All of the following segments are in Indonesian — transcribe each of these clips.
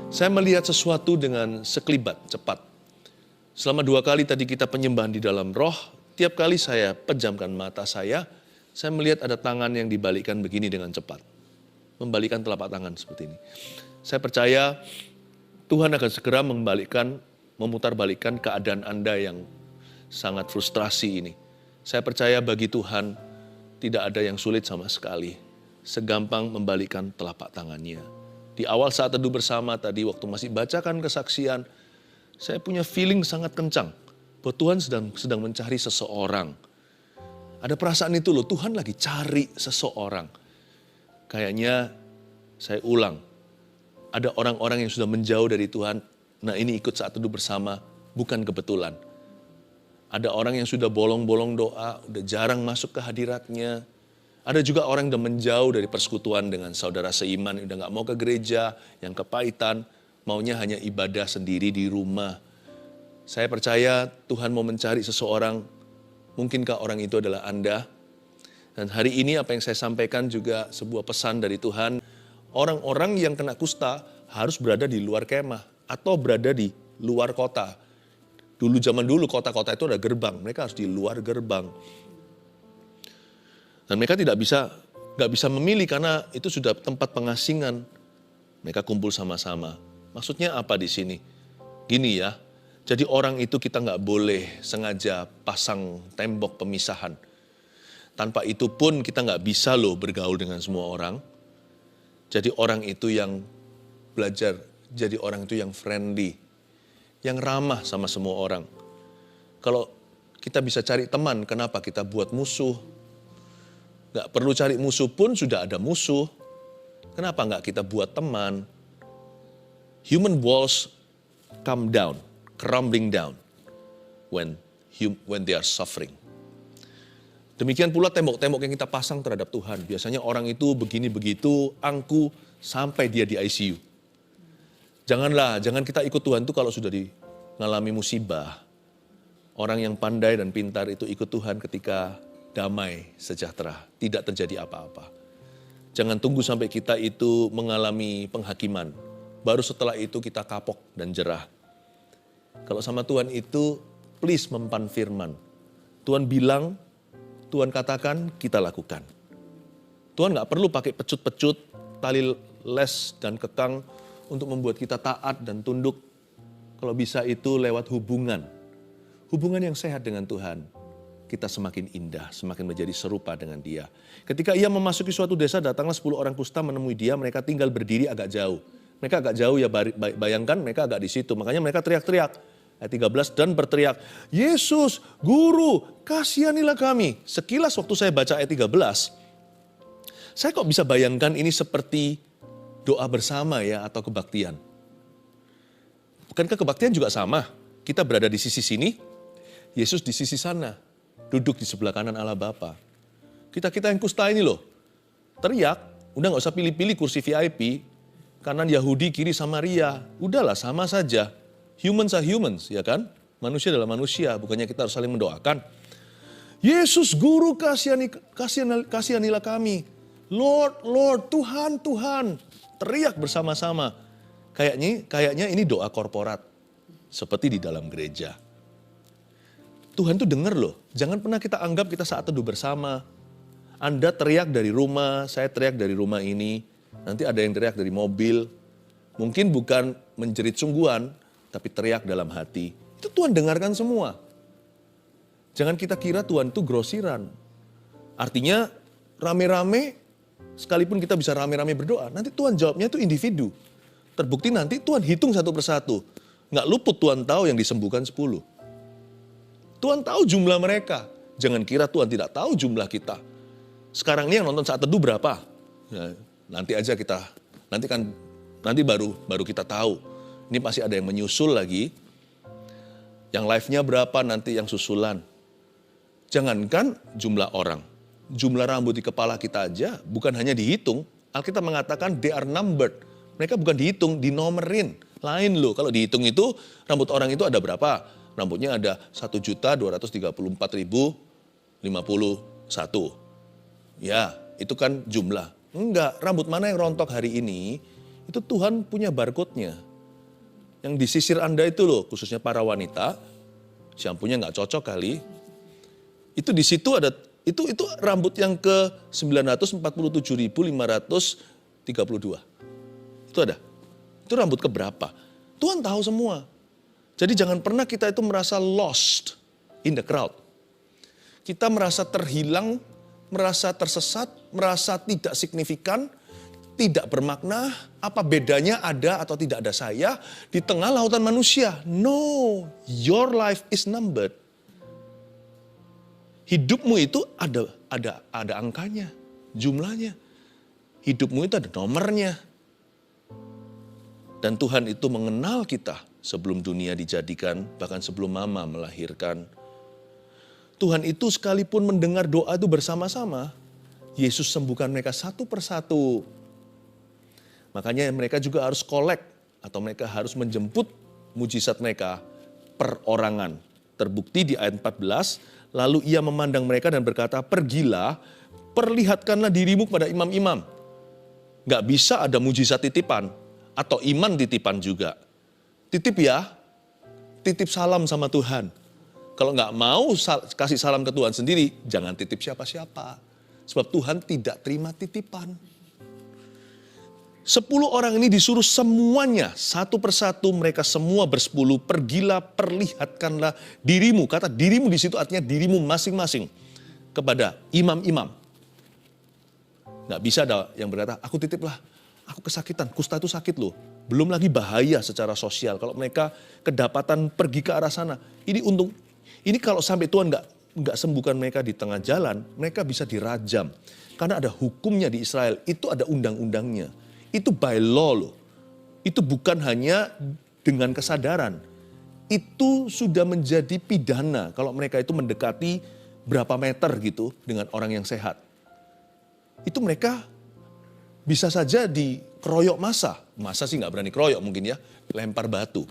Saya melihat sesuatu dengan sekelibat, cepat. Selama 2 kali tadi kita penyembahan di dalam roh, tiap kali saya pejamkan mata saya melihat ada tangan yang dibalikkan begini dengan cepat. Membalikkan telapak tangan seperti ini. Saya percaya Tuhan akan segera memutarbalikkan keadaan Anda yang sangat frustrasi ini. Saya percaya bagi Tuhan tidak ada yang sulit sama sekali. Segampang membalikkan telapak tangannya. Di awal saat teduh bersama tadi, waktu masih bacakan kesaksian, saya punya feeling sangat kencang bahwa Tuhan sedang mencari seseorang. Ada perasaan itu loh, Tuhan lagi cari seseorang. Kayaknya saya ulang, ada orang-orang yang sudah menjauh dari Tuhan, nah ini ikut saat teduh bersama, bukan kebetulan. Ada orang yang sudah bolong-bolong doa, udah jarang masuk ke hadiratnya. Ada juga orang yang udah menjauh dari persekutuan dengan saudara seiman, udah gak mau ke gereja, yang kepahitan, maunya hanya ibadah sendiri di rumah. Saya percaya Tuhan mau mencari seseorang, mungkinkah orang itu adalah Anda? Dan hari ini apa yang saya sampaikan juga sebuah pesan dari Tuhan, orang-orang yang kena kusta harus berada di luar kemah atau berada di luar kota. Zaman dulu kota-kota itu ada gerbang, mereka harus di luar gerbang. Dan mereka nggak bisa memilih karena itu sudah tempat pengasingan. Mereka kumpul sama-sama. Maksudnya apa di sini? Gini ya, jadi orang itu kita nggak boleh sengaja pasang tembok pemisahan. Tanpa itu pun kita nggak bisa loh bergaul dengan semua orang. Jadi orang itu yang belajar, jadi orang itu yang friendly, yang ramah sama semua orang. Kalau kita bisa cari teman, kenapa kita buat musuh? Gak perlu cari musuh pun sudah ada musuh. Kenapa gak kita buat teman? Human walls come down, crumbling down when they are suffering. Demikian pula tembok-tembok yang kita pasang terhadap Tuhan. Biasanya orang itu begini begitu, angku sampai dia di ICU. Jangan kita ikut Tuhan itu kalau sudah mengalami musibah. Orang yang pandai dan pintar itu ikut Tuhan ketika damai, sejahtera, tidak terjadi apa-apa. Jangan tunggu sampai kita itu mengalami penghakiman. Baru setelah itu kita kapok dan jerah. Kalau sama Tuhan itu, please mempan firman. Tuhan bilang, Tuhan katakan, kita lakukan. Tuhan gak perlu pakai pecut-pecut, tali les dan kekang untuk membuat kita taat dan tunduk. Kalau bisa itu lewat hubungan. Hubungan yang sehat dengan Tuhan. Kita semakin indah, semakin menjadi serupa dengan Dia. Ketika ia memasuki suatu desa, datanglah 10 orang kusta menemui dia, mereka tinggal berdiri agak jauh. Mereka agak jauh ya, bayangkan mereka agak di situ. Makanya mereka teriak-teriak. Ayat 13, dan berteriak, Yesus, Guru, kasihanilah kami. Sekilas waktu saya baca ayat 13, saya kok bisa bayangkan ini seperti doa bersama ya, atau kebaktian. Bukankah kebaktian juga sama? Kita berada di sisi sini, Yesus di sisi sana. Duduk di sebelah kanan Allah Bapa. Kita yang kusta ini loh, teriak, udah gak usah pilih-pilih kursi VIP, kanan Yahudi, kiri Samaria, udahlah sama saja. Humans are humans, ya kan? Manusia adalah manusia, bukannya kita harus saling mendoakan. Yesus, Guru, kasihanilah kami. Lord, Tuhan, teriak bersama-sama. Kayaknya ini doa korporat, seperti di dalam gereja. Tuhan tuh dengar loh, jangan pernah kita anggap kita saat teduh bersama. Anda teriak dari rumah, saya teriak dari rumah ini, nanti ada yang teriak dari mobil. Mungkin bukan menjerit sungguhan, tapi teriak dalam hati. Itu Tuhan dengarkan semua. Jangan kita kira Tuhan itu grosiran. Artinya rame-rame, sekalipun kita bisa rame-rame berdoa, nanti Tuhan jawabnya itu individu. Terbukti nanti Tuhan hitung satu persatu. Nggak luput Tuhan tahu yang disembuhkan 10. Tuhan tahu jumlah mereka. Jangan kira Tuhan tidak tahu jumlah kita. Sekarang ini yang nonton saat teduh berapa? Ya, nanti aja nanti baru kita tahu. Ini pasti ada yang menyusul lagi. Yang live-nya berapa, nanti yang susulan. Jangankan jumlah orang. Jumlah rambut di kepala kita aja bukan hanya dihitung. Alkitab mengatakan they are numbered. Mereka bukan dihitung, dinomerin. Lain loh, kalau dihitung itu rambut orang itu ada berapa? Rambutnya ada 1.234.051. Ya, itu kan jumlah. Enggak, rambut mana yang rontok hari ini, itu Tuhan punya barcode-nya. Yang disisir Anda itu loh, khususnya para wanita, shampoo-nya nggak cocok kali. Itu di situ ada, itu rambut yang ke 947.532. Itu ada. Itu rambut keberapa? Tuhan tahu semua. Jadi jangan pernah kita itu merasa lost in the crowd. Kita merasa terhilang, merasa tersesat, merasa tidak signifikan, tidak bermakna, apa bedanya ada atau tidak ada saya di tengah lautan manusia. No, your life is numbered. Hidupmu itu ada angkanya, jumlahnya. Hidupmu itu ada nomornya. Dan Tuhan itu mengenal kita sebelum dunia dijadikan, bahkan sebelum mama melahirkan. Tuhan itu sekalipun mendengar doa itu bersama-sama, Yesus sembuhkan mereka satu persatu. Makanya mereka juga harus kolek atau mereka harus menjemput mujizat mereka perorangan. Terbukti di ayat 14, lalu ia memandang mereka dan berkata, pergilah, perlihatkanlah dirimu kepada imam-imam. Gak bisa ada mujizat titipan atau iman titipan juga. Titip ya, titip salam sama Tuhan. Kalau gak mau kasih salam ke Tuhan sendiri, jangan titip siapa-siapa. Sebab Tuhan tidak terima titipan. 10 orang ini disuruh semuanya, satu persatu mereka semua bersepuluh, pergilah perlihatkanlah dirimu. Kata dirimu di situ artinya dirimu masing-masing kepada imam-imam. Nggak bisa ada yang berkata, aku titiplah, aku kesakitan, kusta itu sakit loh. Belum lagi bahaya secara sosial kalau mereka kedapatan pergi ke arah sana. Ini untung, ini kalau sampai Tuhan nggak sembuhkan mereka di tengah jalan, mereka bisa dirajam. Karena ada hukumnya di Israel, itu ada undang-undangnya. Itu by law loh. Itu bukan hanya dengan kesadaran. Itu sudah menjadi pidana kalau mereka itu mendekati berapa meter gitu dengan orang yang sehat. Itu mereka bisa saja dikeroyok massa. Massa sih nggak berani keroyok mungkin ya, lempar batu.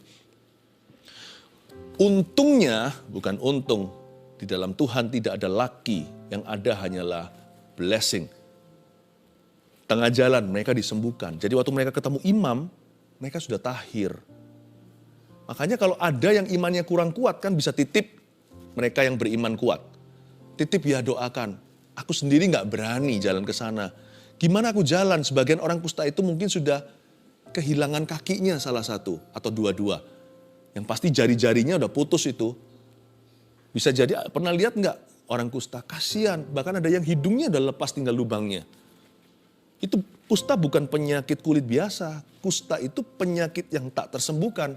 Untungnya, bukan untung, di dalam Tuhan tidak ada laki, yang ada hanyalah blessing. Tengah jalan mereka disembuhkan. Jadi waktu mereka ketemu imam, mereka sudah tahir. Makanya kalau ada yang imannya kurang kuat kan bisa titip mereka yang beriman kuat. Titip ya doakan. Aku sendiri gak berani jalan ke sana. Gimana aku jalan? Sebagian orang kusta itu mungkin sudah kehilangan kakinya salah satu atau dua-dua. Yang pasti jari-jarinya udah putus itu. Bisa jadi, pernah lihat gak orang kusta? Kasihan, bahkan ada yang hidungnya udah lepas tinggal lubangnya. Itu kusta bukan penyakit kulit biasa. Kusta itu penyakit yang tak tersembuhkan.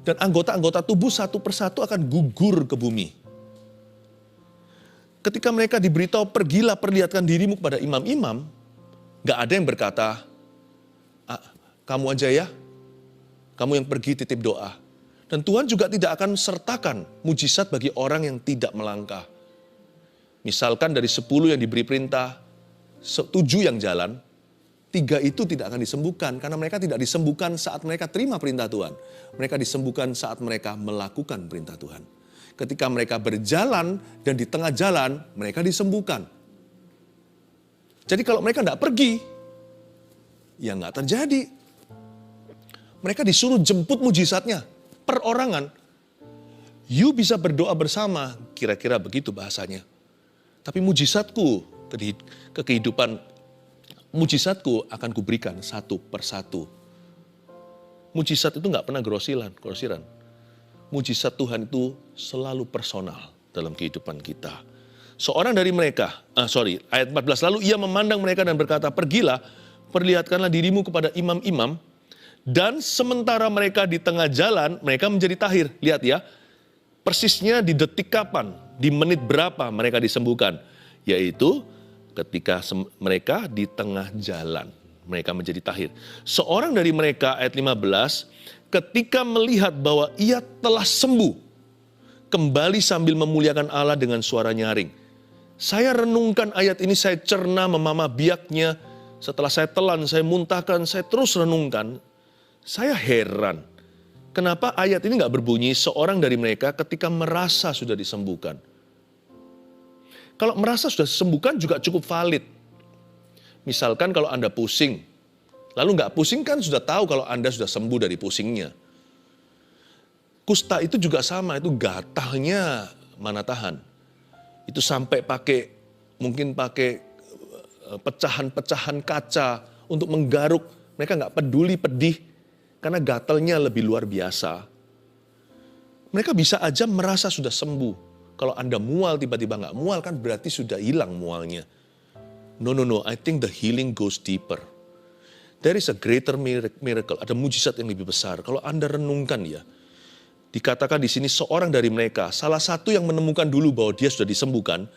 Dan anggota-anggota tubuh satu persatu akan gugur ke bumi. Ketika mereka diberitahu pergilah perlihatkan dirimu kepada imam-imam, gak ada yang berkata, kamu aja ya, kamu yang pergi titip doa. Dan Tuhan juga tidak akan sertakan mujizat bagi orang yang tidak melangkah. Misalkan dari 10 yang diberi perintah, 7 yang jalan, 3 itu tidak akan disembuhkan. Karena mereka tidak disembuhkan saat mereka terima perintah Tuhan. Mereka disembuhkan saat mereka melakukan perintah Tuhan. Ketika mereka berjalan dan di tengah jalan, mereka disembuhkan. Jadi kalau mereka tidak pergi, ya nggak terjadi. Mereka disuruh jemput mujizatnya, perorangan. You bisa berdoa bersama, kira-kira begitu bahasanya. Tapi mujizatku, ke kehidupan, mujizatku akan kuberikan satu persatu. Mujizat itu nggak pernah grosiran. Mujizat Tuhan itu selalu personal dalam kehidupan kita. Seorang dari mereka, ayat 14, lalu ia memandang mereka dan berkata, pergilah, perlihatkanlah dirimu kepada imam-imam, dan sementara mereka di tengah jalan, mereka menjadi tahir. Lihat ya, persisnya di detik kapan, di menit berapa mereka disembuhkan, yaitu ketika mereka di tengah jalan, mereka menjadi tahir. Seorang dari mereka, ayat 15, ketika melihat bahwa ia telah sembuh, kembali sambil memuliakan Allah dengan suara nyaring. Saya renungkan ayat ini, saya cerna memamah biaknya. Setelah saya telan, saya muntahkan, saya terus renungkan. Saya heran, kenapa ayat ini gak berbunyi seorang dari mereka ketika merasa sudah disembuhkan. Kalau merasa sudah disembuhkan juga cukup valid. Misalkan kalau Anda pusing, lalu nggak pusing kan sudah tahu kalau Anda sudah sembuh dari pusingnya. Kusta itu juga sama, itu gatalnya mana tahan. Itu sampai mungkin pakai pecahan-pecahan kaca untuk menggaruk. Mereka nggak peduli pedih, karena gatalnya lebih luar biasa. Mereka bisa aja merasa sudah sembuh. Kalau Anda mual tiba-tiba nggak mual kan berarti sudah hilang mualnya. No, I think the healing goes deeper. There is a greater miracle, ada mujizat yang lebih besar. Kalau Anda renungkan ya, dikatakan di sini seorang dari mereka, salah satu yang menemukan dulu bahwa dia sudah disembuhkan,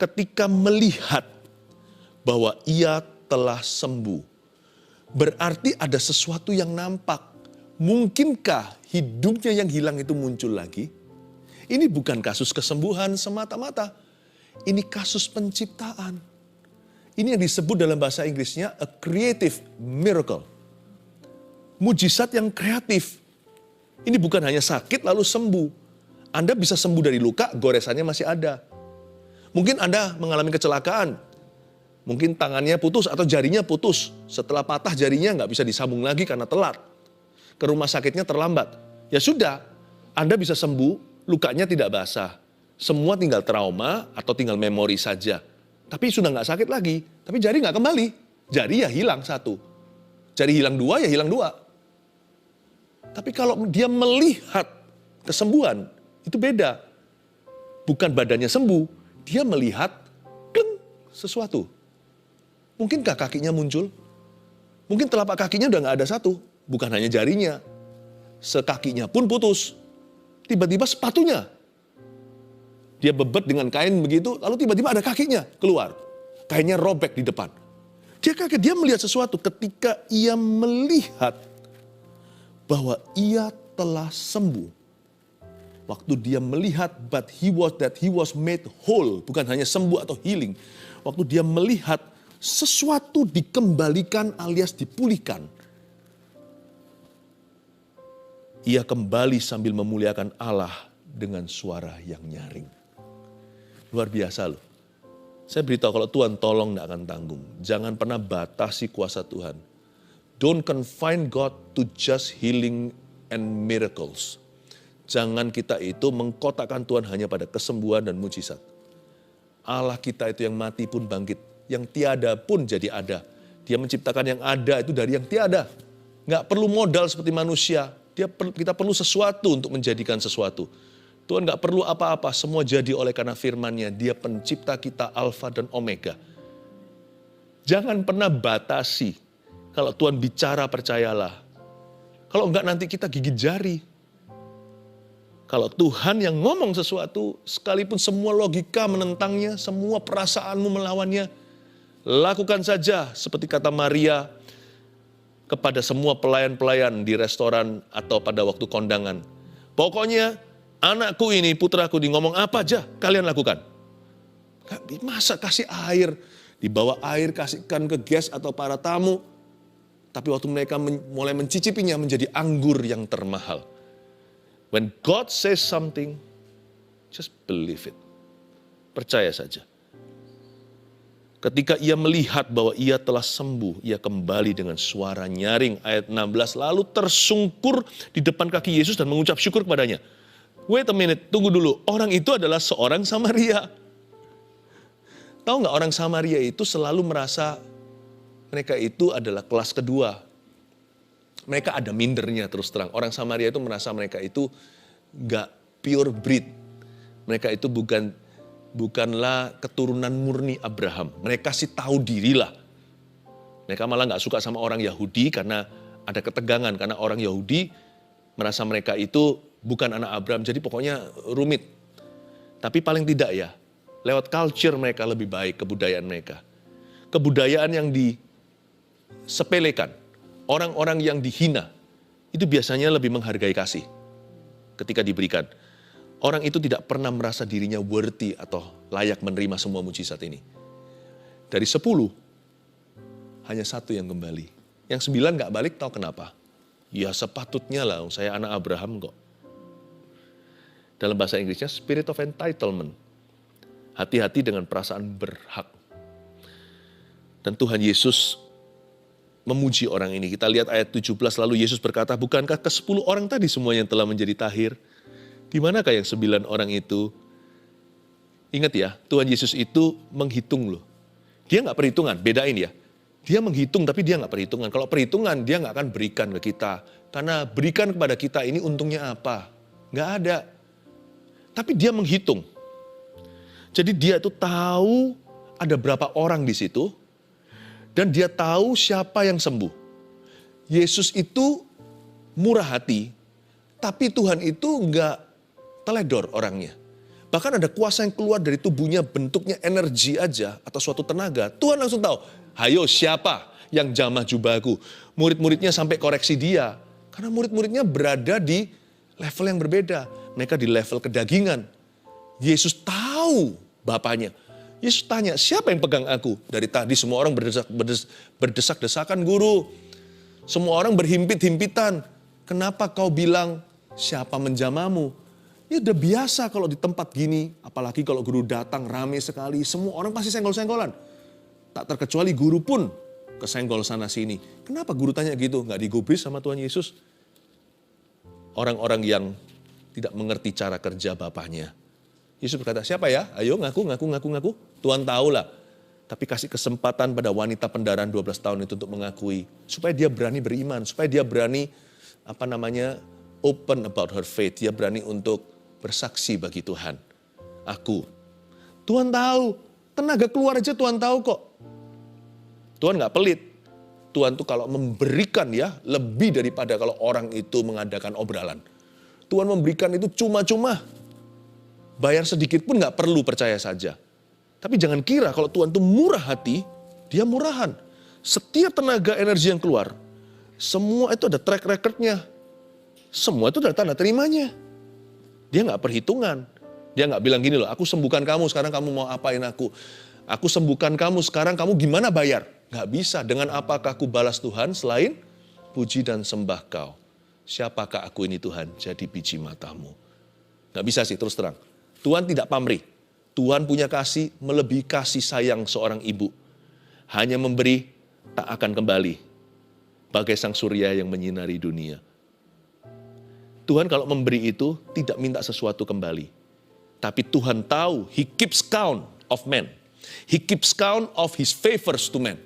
ketika melihat bahwa ia telah sembuh. Berarti ada sesuatu yang nampak. Mungkinkah hidupnya yang hilang itu muncul lagi? Ini bukan kasus kesembuhan semata-mata. Ini kasus penciptaan. Ini yang disebut dalam bahasa Inggrisnya a creative miracle. Mujizat yang kreatif. Ini bukan hanya sakit lalu sembuh. Anda bisa sembuh dari luka, goresannya masih ada. Mungkin Anda mengalami kecelakaan. Mungkin tangannya putus atau jarinya putus. Setelah patah jarinya nggak bisa disambung lagi karena telat. Ke rumah sakitnya terlambat. Ya sudah, Anda bisa sembuh, lukanya tidak basah. Semua tinggal trauma atau tinggal memori saja. Tapi sudah nggak sakit lagi. Tapi jari nggak kembali. Jari ya hilang satu. Jari hilang dua ya hilang dua. Tapi kalau dia melihat kesembuhan, itu beda. Bukan badannya sembuh, dia melihat sesuatu. Mungkinkah kakinya muncul? Mungkin telapak kakinya udah nggak ada satu. Bukan hanya jarinya. Sekakinya pun putus. Tiba-tiba sepatunya. Dia bebet dengan kain begitu, lalu tiba-tiba ada kakinya keluar. Kainnya robek di depan. Dia kaget, dia melihat sesuatu ketika ia melihat bahwa ia telah sembuh. Waktu dia melihat that he was made whole, bukan hanya sembuh atau healing. Waktu dia melihat sesuatu dikembalikan alias dipulihkan. Ia kembali sambil memuliakan Allah dengan suara yang nyaring. Luar biasa loh. Saya beritahu kalau Tuhan tolong tidak akan tanggung. Jangan pernah batasi kuasa Tuhan. Don't confine God to just healing and miracles. Jangan kita itu mengkotakkan Tuhan hanya pada kesembuhan dan mujizat. Allah kita itu yang mati pun bangkit. Yang tiada pun jadi ada. Dia menciptakan yang ada itu dari yang tiada. Nggak perlu modal seperti manusia. Kita perlu sesuatu untuk menjadikan sesuatu. Tuhan nggak perlu apa-apa, semua jadi oleh karena firman-Nya. Dia pencipta kita Alfa dan Omega. Jangan pernah batasi. Kalau Tuhan bicara percayalah. Kalau enggak nanti kita gigit jari. Kalau Tuhan yang ngomong sesuatu, sekalipun semua logika menentangnya, semua perasaanmu melawannya, lakukan saja seperti kata Maria kepada semua pelayan-pelayan di restoran atau pada waktu kondangan. Pokoknya anakku ini, putraku ini ngomong apa aja, kalian lakukan. Masa kasih air, dibawa air, kasihkan ke guest atau para tamu. Tapi waktu mereka mulai mencicipinya menjadi anggur yang termahal. When God says something, just believe it. Percaya saja. Ketika ia melihat bahwa ia telah sembuh, ia kembali dengan suara nyaring. Ayat 16, lalu tersungkur di depan kaki Yesus dan mengucap syukur kepadanya. Wait a minute, tunggu dulu. Orang itu adalah seorang Samaria. Tahu nggak, orang Samaria itu selalu merasa mereka itu adalah kelas kedua. Mereka ada mindernya terus terang. Orang Samaria itu merasa mereka itu nggak pure breed. Mereka itu bukanlah keturunan murni Abraham. Mereka sih tahu dirilah. Mereka malah nggak suka sama orang Yahudi karena ada ketegangan. Karena orang Yahudi merasa mereka itu bukan anak Abraham. Jadi pokoknya rumit. Tapi paling tidak ya, lewat culture mereka lebih baik, kebudayaan mereka. Kebudayaan yang disepelekan. Orang-orang yang dihina, itu biasanya lebih menghargai kasih ketika diberikan. Orang itu tidak pernah merasa dirinya worthy atau layak menerima semua mujizat ini. Dari 10, hanya 1 yang kembali. Yang 9 gak balik, tahu kenapa? Ya sepatutnya lah, saya anak Abraham kok. Dalam bahasa Inggrisnya, spirit of entitlement. Hati-hati dengan perasaan berhak. Dan Tuhan Yesus memuji orang ini. Kita lihat ayat 17, lalu Yesus berkata, bukankah ke-10 orang tadi semuanya yang telah menjadi tahir? Di manakah yang 9 orang itu? Ingat ya, Tuhan Yesus itu menghitung loh. Dia nggak perhitungan, bedain ya. Dia menghitung tapi dia nggak perhitungan. Kalau perhitungan dia nggak akan berikan ke kita. Karena berikan kepada kita ini untungnya apa? Nggak ada. Tapi dia menghitung. Jadi dia itu tahu ada berapa orang di situ. Dan dia tahu siapa yang sembuh. Yesus itu murah hati. Tapi Tuhan itu nggak teledor orangnya. Bahkan ada kuasa yang keluar dari tubuhnya, bentuknya energi aja atau suatu tenaga. Tuhan langsung tahu, hayo siapa yang jamah jubahku. Murid-muridnya sampai koreksi dia. Karena murid-muridnya berada di level yang berbeda. Mereka di level kedagingan. Yesus tahu Bapaknya. Yesus tanya, siapa yang pegang aku? Dari tadi semua orang berdesak-desakan, guru. Semua orang berhimpit-himpitan. Kenapa kau bilang siapa menjamamu? Ya udah biasa kalau di tempat gini. Apalagi kalau guru datang rame sekali. Semua orang pasti senggol-senggolan. Tak terkecuali guru pun kesenggol sana sini. Kenapa guru tanya gitu? Nggak digubris sama Tuhan Yesus? Orang-orang yang tidak mengerti cara kerja Bapaknya. Yesus berkata, siapa ya? Ayo ngaku. Tuhan tahu lah. Tapi kasih kesempatan pada wanita pendaraan 12 tahun itu untuk mengakui. Supaya dia berani beriman. Supaya dia berani, open about her faith. Dia berani untuk bersaksi bagi Tuhan. Aku. Tuhan tahu. Tenaga keluar aja Tuhan tahu kok. Tuhan gak pelit. Tuhan tuh kalau memberikan ya, lebih daripada kalau orang itu mengadakan obralan. Tuhan memberikan itu cuma-cuma. Bayar sedikit pun gak perlu, percaya saja. Tapi jangan kira kalau Tuhan itu murah hati, dia murahan. Setiap tenaga energi yang keluar, semua itu ada track record-nya. Semua itu ada tanda terimanya. Dia gak perhitungan. Dia gak bilang gini loh, aku sembuhkan kamu, sekarang kamu mau apain aku. Aku sembuhkan kamu, sekarang kamu gimana bayar? Gak bisa, dengan apakah aku balas Tuhan selain puji dan sembah kau. Siapakah aku ini Tuhan, jadi biji matamu. Gak bisa sih, terus terang. Tuhan tidak pamrih. Tuhan punya kasih melebihi kasih sayang seorang ibu. Hanya memberi, tak akan kembali. Bagai sang surya yang menyinari dunia. Tuhan kalau memberi itu tidak minta sesuatu kembali. Tapi Tuhan tahu, He keeps count of men. He keeps count of His favors to men.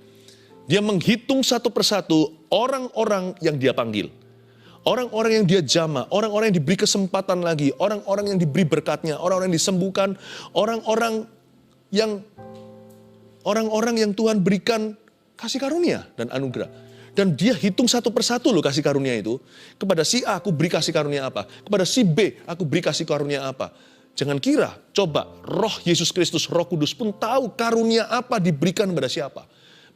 Dia menghitung satu persatu orang-orang yang dia panggil. Orang-orang yang dia jamah, orang-orang yang diberi kesempatan lagi, orang-orang yang diberi berkatnya, orang-orang yang disembuhkan, orang-orang yang Tuhan berikan kasih karunia dan anugerah. Dan dia hitung satu persatu loh kasih karunia itu. Kepada si A aku beri kasih karunia apa, kepada si B aku beri kasih karunia apa. Jangan kira, coba roh Yesus Kristus, Roh Kudus pun tahu karunia apa diberikan kepada siapa.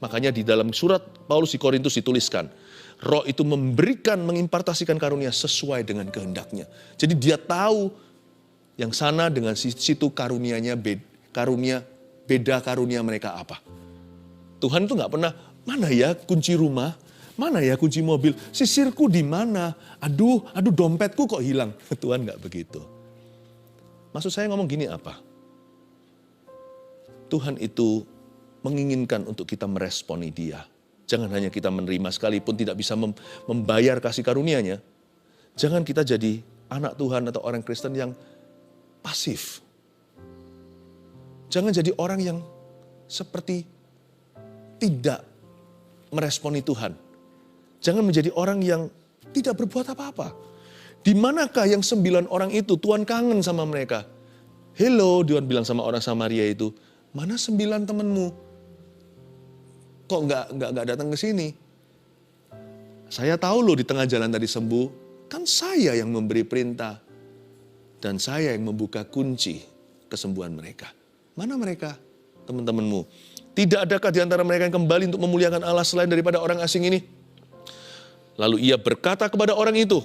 Makanya di dalam surat Paulus di Korintus dituliskan, Roh itu memberikan, mengimpartasikan karunia sesuai dengan kehendaknya. Jadi dia tahu yang sana dengan situ karunianya beda karunia mereka apa. Tuhan itu nggak pernah, mana ya kunci rumah, mana ya kunci mobil, sisirku di mana, aduh dompetku kok hilang. Tuhan nggak begitu. Maksud saya ngomong gini apa? Tuhan itu menginginkan untuk kita meresponi Dia. Jangan hanya kita menerima sekalipun tidak bisa membayar kasih karunia-Nya. Jangan kita jadi anak Tuhan atau orang Kristen yang pasif. Jangan jadi orang yang seperti tidak meresponi Tuhan. Jangan menjadi orang yang tidak berbuat apa-apa. Di manakah yang 9 orang itu Tuhan kangen sama mereka? Hello, Tuhan bilang sama orang Samaria itu, mana 9 temanmu? Kok nggak datang ke sini? Saya tahu loh di tengah jalan tadi sembuh, kan saya yang memberi perintah. Dan saya yang membuka kunci kesembuhan mereka. Mana mereka, teman-temanmu? Tidak adakah di antara mereka yang kembali untuk memuliakan Allah selain daripada orang asing ini? Lalu ia berkata kepada orang itu,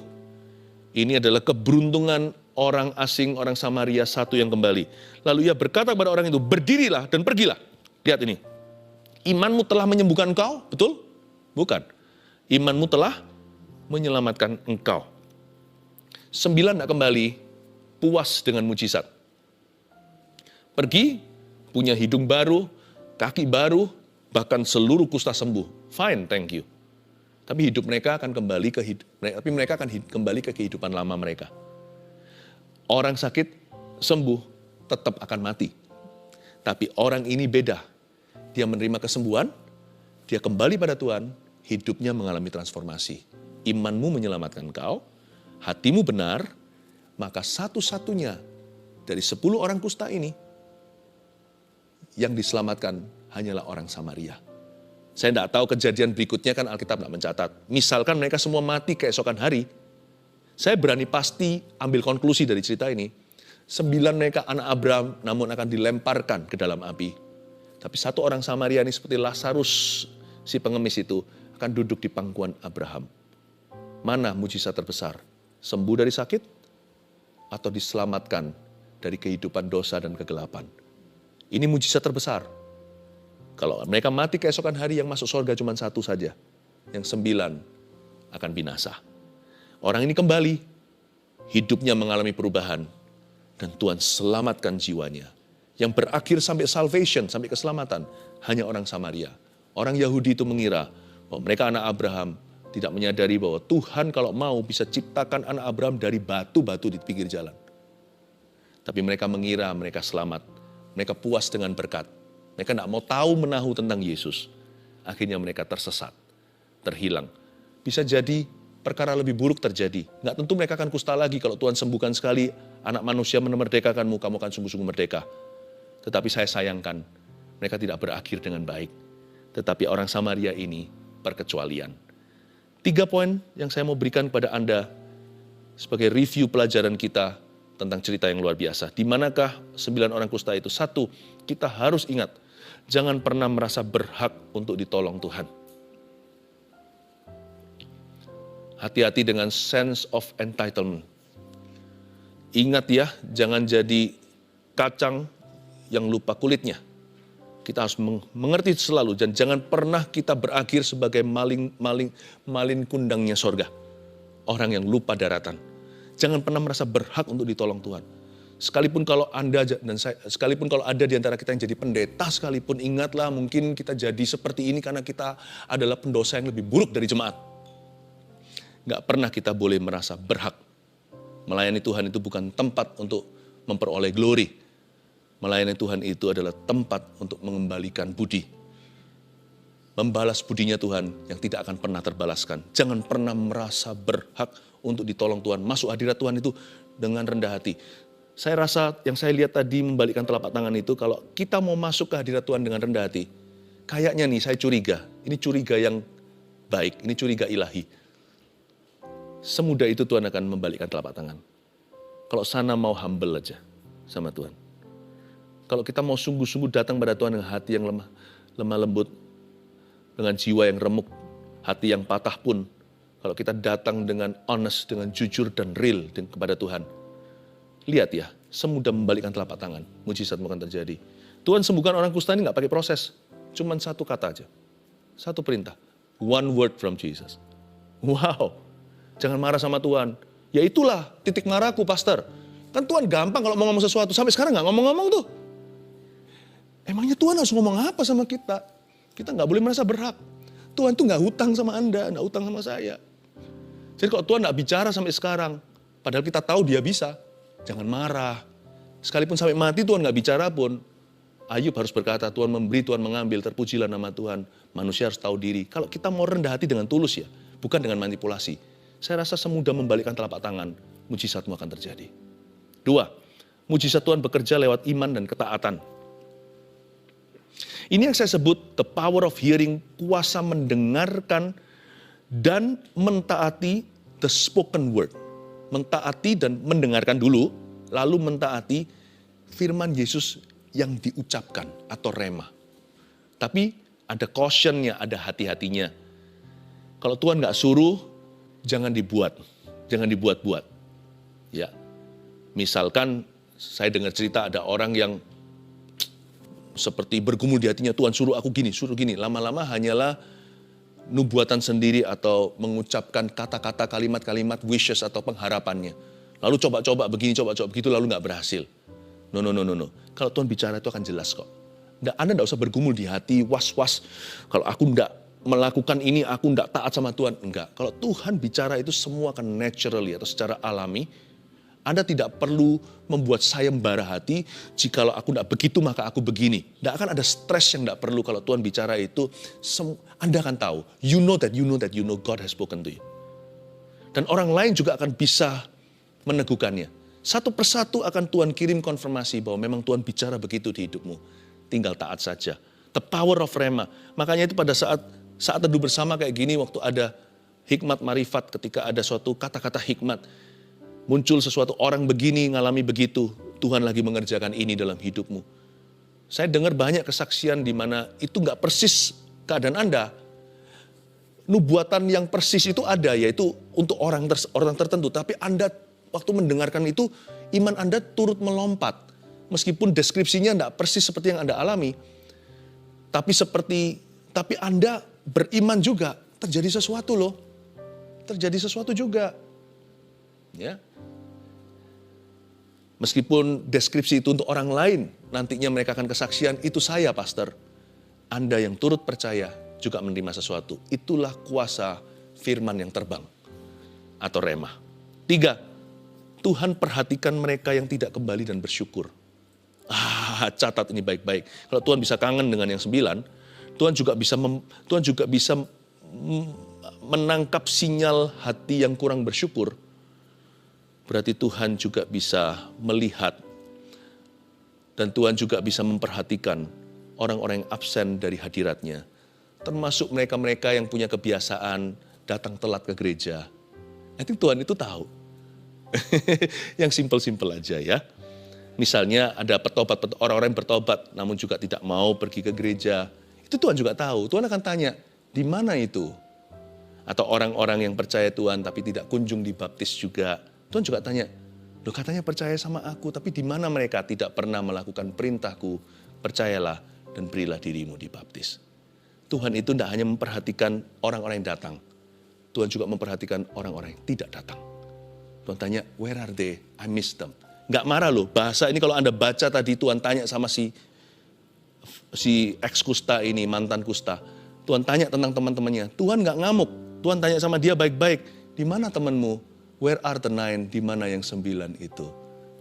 ini adalah keberuntungan orang asing, orang Samaria satu yang kembali. Lalu ia berkata kepada orang itu, berdirilah dan pergilah. Lihat ini. Imanmu telah menyembuhkan engkau, betul? Bukan. Imanmu telah menyelamatkan engkau. 9 tidak kembali, puas dengan mujizat. Pergi, punya hidung baru, kaki baru, bahkan seluruh kusta sembuh. Fine, thank you. Tapi hidup mereka akan kembali ke kehidupan lama mereka. Orang sakit sembuh tetap akan mati. Tapi orang ini beda. Dia menerima kesembuhan, dia kembali pada Tuhan, hidupnya mengalami transformasi. Imanmu menyelamatkan kau, hatimu benar, maka satu-satunya dari 10 orang kusta ini yang diselamatkan hanyalah orang Samaria. Saya tidak tahu kejadian berikutnya, kan Alkitab tidak mencatat. Misalkan mereka semua mati keesokan hari, saya berani pasti ambil konklusi dari cerita ini. 9 mereka anak Abraham, namun akan dilemparkan ke dalam api. Tapi 1 orang Samaria ini seperti Lazarus, si pengemis itu, akan duduk di pangkuan Abraham. Mana mujizat terbesar? Sembuh dari sakit atau diselamatkan dari kehidupan dosa dan kegelapan? Ini mujizat terbesar. Kalau mereka mati keesokan hari, yang masuk surga cuma 1 saja. Yang 9 akan binasa. Orang ini kembali, hidupnya mengalami perubahan. Dan Tuhan selamatkan jiwanya. Yang berakhir sampai salvation, sampai keselamatan, hanya orang Samaria. Orang Yahudi itu mengira bahwa mereka anak Abraham, tidak menyadari bahwa Tuhan kalau mau bisa ciptakan anak Abraham dari batu-batu di pinggir jalan. Tapi mereka mengira mereka selamat. Mereka puas dengan berkat. Mereka tidak mau tahu menahu tentang Yesus. Akhirnya mereka tersesat, terhilang. Bisa jadi perkara lebih buruk terjadi. Nggak tentu mereka akan kusta lagi kalau Tuhan sembuhkan sekali anak manusia memerdekakanmu, kamu akan sungguh-sungguh merdeka. Tetapi saya sayangkan, mereka tidak berakhir dengan baik. Tetapi orang Samaria ini perkecualian. 3 poin yang saya mau berikan kepada Anda sebagai review pelajaran kita tentang cerita yang luar biasa. Di manakah 9 orang kusta itu? 1, kita harus ingat, jangan pernah merasa berhak untuk ditolong Tuhan. Hati-hati dengan sense of entitlement. Ingat ya, jangan jadi kacang yang lupa kulitnya. Kita harus mengerti selalu, dan jangan pernah kita berakhir sebagai malin kundangnya sorga. Orang yang lupa daratan. Jangan pernah merasa berhak untuk ditolong Tuhan. Sekalipun kalau Anda dan saya, sekalipun kalau ada di antara kita yang jadi pendeta sekalipun, ingatlah mungkin kita jadi seperti ini karena kita adalah pendosa yang lebih buruk dari jemaat. Nggak pernah kita boleh merasa berhak. Melayani Tuhan itu bukan tempat untuk memperoleh glory. Melayani Tuhan itu adalah tempat untuk mengembalikan budi. Membalas budinya Tuhan yang tidak akan pernah terbalaskan. Jangan pernah merasa berhak untuk ditolong Tuhan. Masuk hadirat Tuhan itu dengan rendah hati. Saya rasa yang saya lihat tadi membalikkan telapak tangan itu, kalau kita mau masuk ke hadirat Tuhan dengan rendah hati, kayaknya nih saya curiga, ini curiga yang baik, ini curiga ilahi. Semudah itu Tuhan akan membalikkan telapak tangan. Kalau sana mau humble aja sama Tuhan. Kalau kita mau sungguh-sungguh datang pada Tuhan dengan hati yang lemah lembut, dengan jiwa yang remuk, hati yang patah pun, kalau kita datang dengan honest, dengan jujur dan real kepada Tuhan, lihat ya, semudah membalikkan telapak tangan, mujizat akan terjadi. Tuhan sembuhkan orang kusta ini nggak pakai proses, cuma 1 kata aja, 1 perintah, 1 word from Jesus. Wow, jangan marah sama Tuhan. Ya itulah titik marahku, pastor. Kan Tuhan gampang kalau mau ngomong sesuatu, sampai sekarang nggak ngomong-ngomong tuh. Emangnya Tuhan harus ngomong apa sama kita? Kita nggak boleh merasa berhak. Tuhan tuh nggak hutang sama Anda, nggak hutang sama saya. Jadi kalau Tuhan nggak bicara sampai sekarang, padahal kita tahu Dia bisa, jangan marah. Sekalipun sampai mati Tuhan nggak bicara pun, Ayub harus berkata, Tuhan memberi, Tuhan mengambil, terpujilah nama Tuhan. Manusia harus tahu diri. Kalau kita mau rendah hati dengan tulus ya, bukan dengan manipulasi. Saya rasa semudah membalikkan telapak tangan, mujizatmu akan terjadi. 2, mujizat Tuhan bekerja lewat iman dan ketaatan. Ini yang saya sebut the power of hearing, kuasa mendengarkan dan mentaati the spoken word. Mentaati dan mendengarkan dulu, lalu mentaati firman Yesus yang diucapkan atau rema. Tapi ada caution-nya, ada hati-hatinya. Kalau Tuhan nggak suruh, jangan dibuat-buat. Ya, misalkan saya dengar cerita ada orang yang seperti bergumul di hatinya, Tuhan suruh aku gini, suruh gini. Lama-lama hanyalah nubuatan sendiri atau mengucapkan kata-kata, kalimat-kalimat wishes atau pengharapannya. Lalu coba-coba begini, coba-coba begitu, lalu nggak berhasil. No. Kalau Tuhan bicara itu akan jelas kok. Anda nggak usah bergumul di hati, was-was. Kalau aku nggak melakukan ini aku tidak taat sama Tuhan. Enggak. Kalau Tuhan bicara itu semua akan naturally atau secara alami. Anda tidak perlu membuat sayembara hati, jikalau aku tidak begitu maka aku begini. Tidak akan ada stres yang tidak perlu kalau Tuhan bicara itu. Anda akan tahu, you know that God has spoken to you. Dan orang lain juga akan bisa meneguhkannya. Satu persatu akan Tuhan kirim konfirmasi bahwa memang Tuhan bicara begitu di hidupmu. Tinggal taat saja. The power of rema. Makanya itu pada saat teduh bersama kayak gini, waktu ada hikmat marifat, ketika ada suatu kata-kata hikmat, muncul sesuatu orang begini, ngalami begitu, Tuhan lagi mengerjakan ini dalam hidupmu. Saya dengar banyak kesaksian di mana itu nggak persis keadaan Anda. Nubuatan yang persis itu ada, yaitu untuk orang tertentu. Tapi Anda waktu mendengarkan itu, iman Anda turut melompat. Meskipun deskripsinya nggak persis seperti yang Anda alami. Tapi Anda beriman juga, terjadi sesuatu loh. Terjadi sesuatu juga. Ya. Meskipun deskripsi itu untuk orang lain, nantinya mereka akan kesaksian, itu saya pastor. Anda yang turut percaya juga menerima sesuatu. Itulah kuasa firman yang terbang atau rema. 3, Tuhan perhatikan mereka yang tidak kembali dan bersyukur. Catat ini baik-baik. Kalau Tuhan bisa kangen dengan yang 9, Tuhan juga bisa menangkap sinyal hati yang kurang bersyukur. Berarti Tuhan juga bisa melihat dan Tuhan juga bisa memperhatikan orang-orang yang absen dari hadiratnya. Termasuk mereka-mereka yang punya kebiasaan datang telat ke gereja. I think Tuhan itu tahu. Yang simpel-simpel aja ya. Misalnya ada orang-orang yang bertobat namun juga tidak mau pergi ke gereja. Itu Tuhan juga tahu. Tuhan akan tanya, di mana itu? Atau orang-orang yang percaya Tuhan tapi tidak kunjung dibaptis juga. Tuhan juga tanya, loh katanya percaya sama aku, tapi di mana mereka tidak pernah melakukan perintahku? Percayalah dan berilah dirimu dibaptis. Tuhan itu tidak hanya memperhatikan orang-orang yang datang. Tuhan juga memperhatikan orang-orang yang tidak datang. Tuhan tanya, where are they? I miss them. Nggak marah loh, bahasa ini kalau Anda baca tadi Tuhan tanya sama si ex-kusta ini, mantan kusta. Tuhan tanya tentang teman-temannya. Tuhan nggak ngamuk. Tuhan tanya sama dia baik-baik. Di mana temanmu? Where are the 9? Di mana yang 9 itu?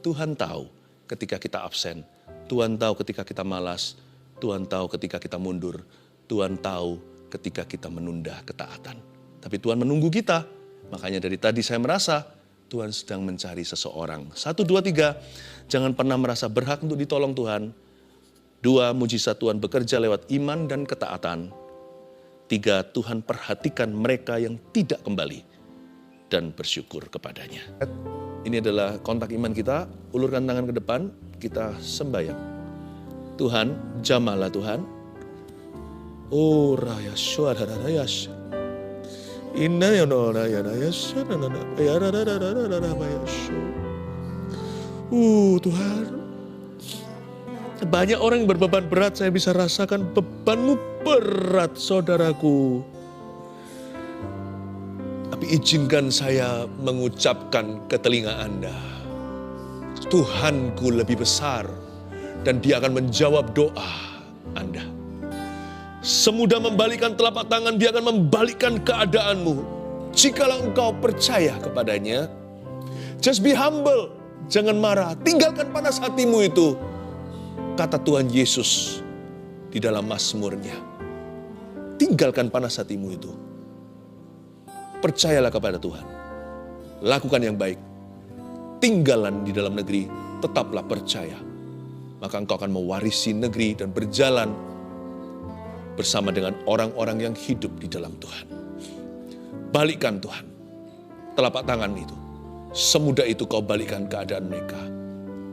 Tuhan tahu ketika kita absen. Tuhan tahu ketika kita malas. Tuhan tahu ketika kita mundur. Tuhan tahu ketika kita menunda ketaatan. Tapi Tuhan menunggu kita. Makanya dari tadi saya merasa Tuhan sedang mencari seseorang. 1, 2, 3. Jangan pernah merasa berhak untuk ditolong Tuhan. 2, mujizat Tuhan bekerja lewat iman dan ketaatan. 3, Tuhan perhatikan mereka yang tidak kembali dan bersyukur kepadanya. Ini adalah kontak iman kita. Ulurkan tangan ke depan, kita sembahyang. Tuhan, jamahlah Tuhan. Oh raya suara raya. Inna ya no raya raya suara raya raya. Tuhan. Banyak orang yang berbeban berat, saya bisa rasakan bebanmu berat, saudaraku. Tapi izinkan saya mengucapkan ke telinga Anda, Tuhanku lebih besar dan Dia akan menjawab doa Anda. Semudah membalikan telapak tangan, Dia akan membalikan keadaanmu. Jikalau engkau percaya kepadanya, just be humble, jangan marah, tinggalkan panas hatimu itu. Kata Tuhan Yesus di dalam Mazmurnya, tinggalkan panas hatimu itu. Percayalah kepada Tuhan. Lakukan yang baik. Tinggalan di dalam negeri, tetaplah percaya. Maka engkau akan mewarisi negeri dan berjalan bersama dengan orang-orang yang hidup di dalam Tuhan. Balikkan Tuhan telapak tangan itu. Semudah itu kau balikkan keadaan mereka.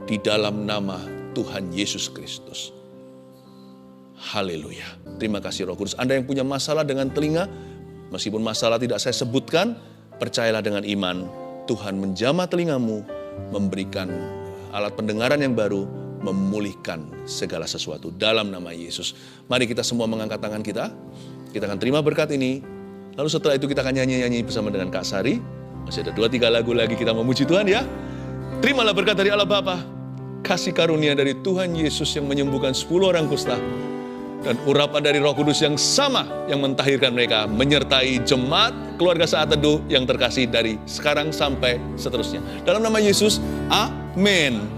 Di dalam nama Tuhan Yesus Kristus. Haleluya. Terima kasih Roh Kudus. Anda yang punya masalah dengan telinga, meskipun masalah tidak saya sebutkan, percayalah dengan iman. Tuhan menjamah telingamu, memberikan alat pendengaran yang baru, memulihkan segala sesuatu dalam nama Yesus. Mari kita semua mengangkat tangan kita. Kita akan terima berkat ini. Lalu setelah itu kita akan nyanyi-nyanyi bersama dengan Kak Sari. Masih ada 2-3 lagu lagi kita memuji Tuhan ya. Terimalah berkat dari Allah Bapa, kasih karunia dari Tuhan Yesus yang menyembuhkan 10 orang kusta, dan urapan dari Roh Kudus yang sama yang mentahirkan mereka menyertai jemaat keluarga Saat Teduh yang terkasih dari sekarang sampai seterusnya. Dalam nama Yesus, amin.